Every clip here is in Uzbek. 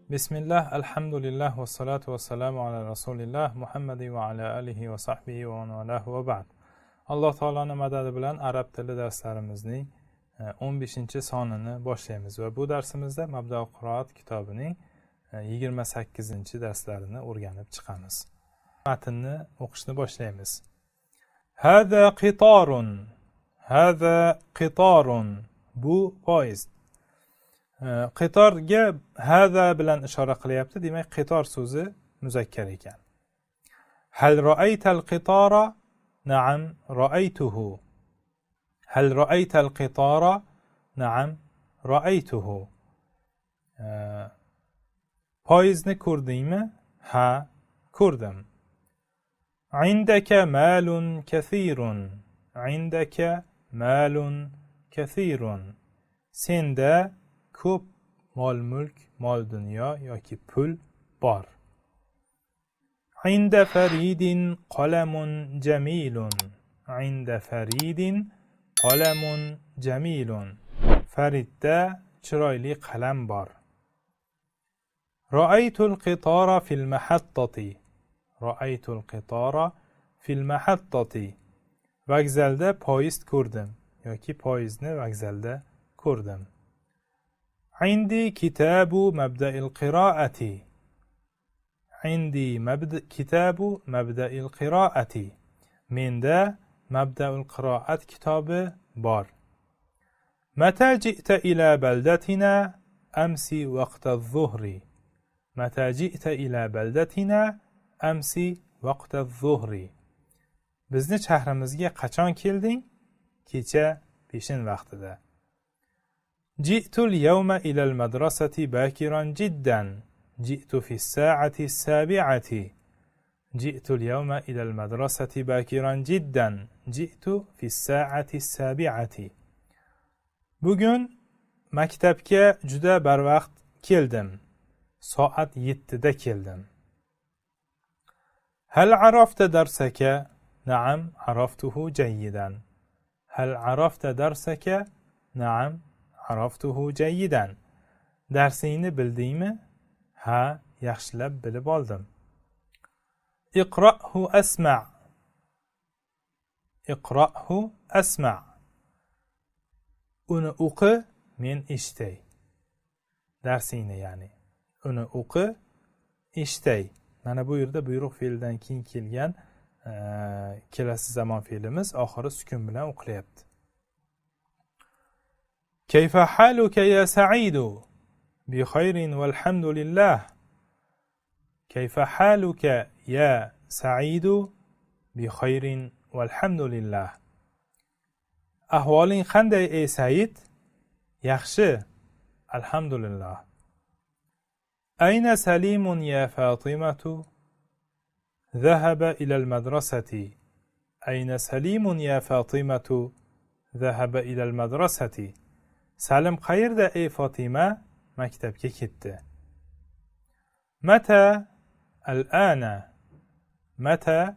Bismillah, alhamdulillah, va salatu va salamu ala rasulillah, Muhammadi va ala alihi va sahbihi va mawalahu va ba'd. Alloh taoloning madadi bilan arab tili darslarimizning 15 sonini boshlaymiz va bu darsimizda Mabda'ul qiroat kitobining 28 darslarini o'rganib chiqamiz. Matnni o'qishni boshlaymiz. Hada qitorun. Hada qitorun. Bu poyezd. Qitorga hada bilan ishora qilyapti, demak qitor so'zi muzakkar ekan. Hal ra'aytal qitara? Na'am, ra'aytuhu. Hal ra'aytal qitara? Na'am, ra'aytuhu. Poyezdni ko'rdingmi? Ha, ko'rdim. Indaka malun kathirun. Indaka malun kathirun. Senda ko'p mol-mulk, mol-dunyo yoki pul bor. Inda faridin qalamun jamilun. Inda faridin qalamun jamilun. Faridda chiroyli qalam bor. Ra'aytul qitara fil mahattati. Ra'aytul qitara fil mahattati. Vokzalda poyezd ko'rdim yoki poyezdni vokzalda ko'rdim. عندي كتاب مبدأ القراءة. عندي كتاب مبدأ القراءة. من ده مبدأ القراءة كتاب بار. متى جئت إلى بلدتنا؟ أمس وقت الظهر. متى جئت إلى بلدتنا؟ أمس وقت الظهر. bizni shahrimizga qachon kelding? Kecha peshin vaqtida. جئت اليوم إلى المدرسة باكرا جدا. جئت في الساعة 7. جئت اليوم إلى المدرسة باكرا جدا. جئت في الساعة 7. Bugun maktabga juda barvaqt keldim. Soat 7da keldim. هل عرفت درسك؟ نعم عرفته جيدا. هل عرفت درسك؟ نعم عرفته جيدا. Darsingni bildingmi? Ha, yaxshilab bilib oldim. Iqra'hu asma'. Iqra'hu asma'. Uni o'qi, men eshitay. Darsingni ya'ni. Uni o'qi, eshitay. Mana bu yerda buyruq fe'lidan keyin kelgan kelasi zamon fe'limiz oxiri sukun bilan o'qilyapti. كيف حالك يا سعيد؟ بخير والحمد لله. كيف حالك يا سعيد؟ بخير والحمد لله. أحوالين قنداي ey Said? Yaxshi, alhamdulillah. أين سليم يا فاطمة؟ ذهب إلى المدرسة. أين سليم يا فاطمة؟ ذهب إلى المدرسة. Salim qayerda ey Fatima? Maktabga ketdi. Mata al-ana. Mata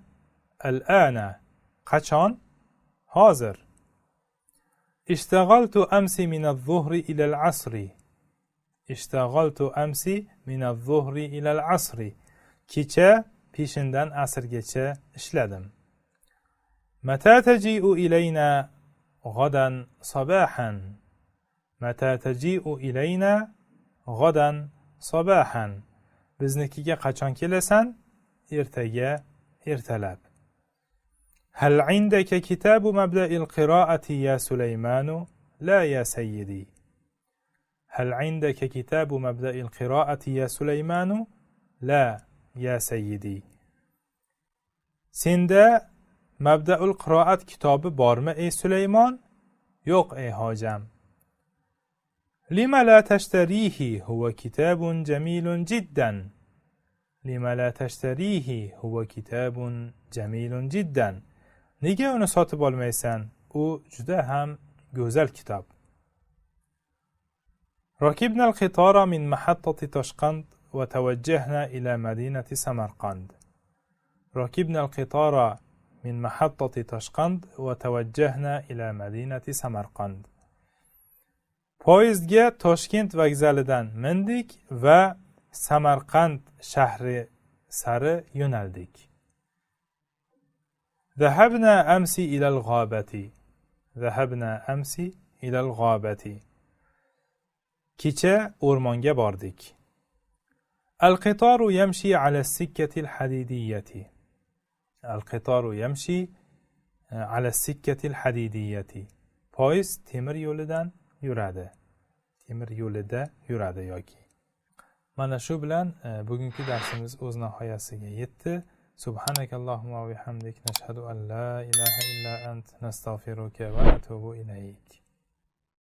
al-ana. Qachon? Hozir. اشتغلت أمس من الظهر إلى العصر. اشتغلت أمس من الظهر إلى العصر. Kecha peshindan asrgacha ishladim. متى تجيء إلينا غدا صباحا؟ متى تجيء إلينا غدا صباحا. biznikiga qachon kelasan? Ertaga, ertalab. هل عندك كتاب مبدأ القراءة يا سليمان؟ لا يا سيدي. هل عندك كتاب مبدأ القراءة يا سليمان؟ لا يا سيدي. senda مبدأ القراءة kitobi bormi ey Sulaymon? Yo'q ey hojam. لما لا تشتريه؟ هو كتاب جميل جدا. لما لا تشتريه؟ هو كتاب جميل جدا. Nega uni sotib olmaysan? U juda ham go'zal kitob. ركبنا القطار من محطة طشقند وتوجهنا إلى مدينة سمرقند. ركبنا القطار من محطة طشقند وتوجهنا إلى مدينة سمرقند. Poyezdga Toshkent vokzalidan mindik va Samarqand shahri sari yo'naldik. ذهبنا أمس إلى الغابة. ذهبنا أمس إلى الغابة. kecha o'rmonga bordik. القطار يمشي على السكة الحديدية. القطار يمشي على السكة الحديدية. poyezd temir yo'lidan yuradi. Temir yo'lida yuradi yoki. Mana shu bilan bugungi darsimiz o'z nihoyasiga yetdi. Subhanakallohumma va bihamdik nashhadu an la ilaha illa ant nastag'firuka va natubu ilayk.